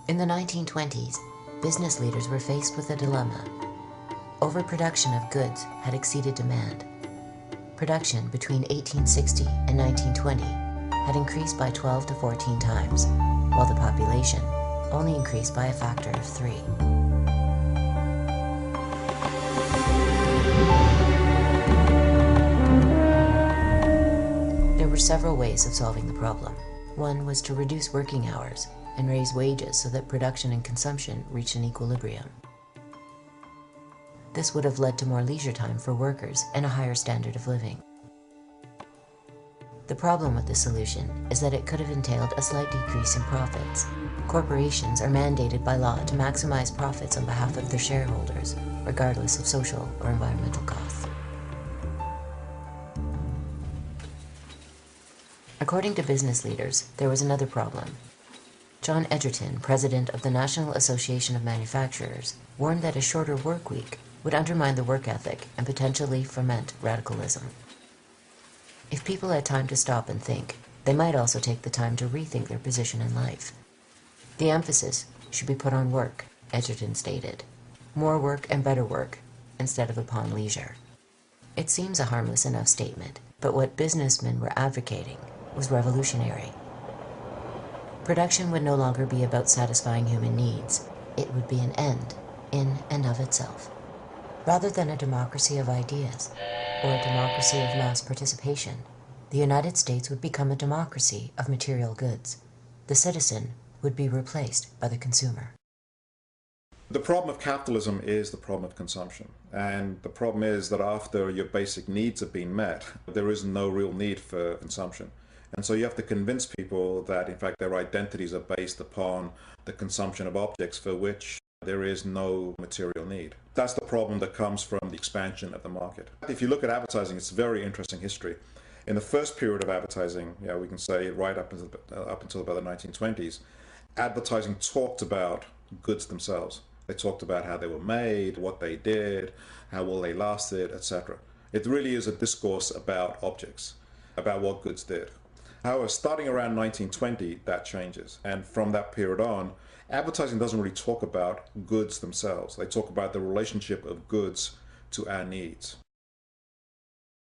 In the 1920s, business leaders were faced with a dilemma. Overproduction of goods had exceeded demand. Production between 1860 and 1920 had increased by 12 to 14 times, while the population only increased by a factor of 3. There were several ways of solving the problem. One was to reduce working hours and raise wages so that production and consumption reached an equilibrium. This would have led to more leisure time for workers and a higher standard of living. The problem with this solution is that it could have entailed a slight decrease in profits. Corporations are mandated by law to maximize profits on behalf of their shareholders, regardless of social or environmental costs. According to business leaders, there was another problem. John Egerton, president of the National Association of Manufacturers, warned that a shorter work week would undermine the work ethic and potentially foment radicalism. If people had time to stop and think, they might also take the time to rethink their position in life. The emphasis should be put on work, Egerton stated. More work and better work, instead of upon leisure. It seems a harmless enough statement, but what businessmen were advocating was revolutionary. Production would no longer be about satisfying human needs. It would be an end in and of itself. Rather than a democracy of ideas, or a democracy of mass participation, the United States would become a democracy of material goods. The citizen would be replaced by the consumer. The problem of capitalism is the problem of consumption. And the problem is that after your basic needs have been met, there is no real need for consumption. And so you have to convince people that, in fact, their identities are based upon the consumption of objects for which there is no material need. That's the problem that comes from the expansion of the market. If you look at advertising, it's a very interesting history. In the first period of advertising, we can say right up until about the 1920s, advertising talked about goods themselves. They talked about how they were made, what they did, how well they lasted, etc. It really is a discourse about objects, about what goods did. However, starting around 1920, that changes. And from that period on, advertising doesn't really talk about goods themselves. They talk about the relationship of goods to our needs.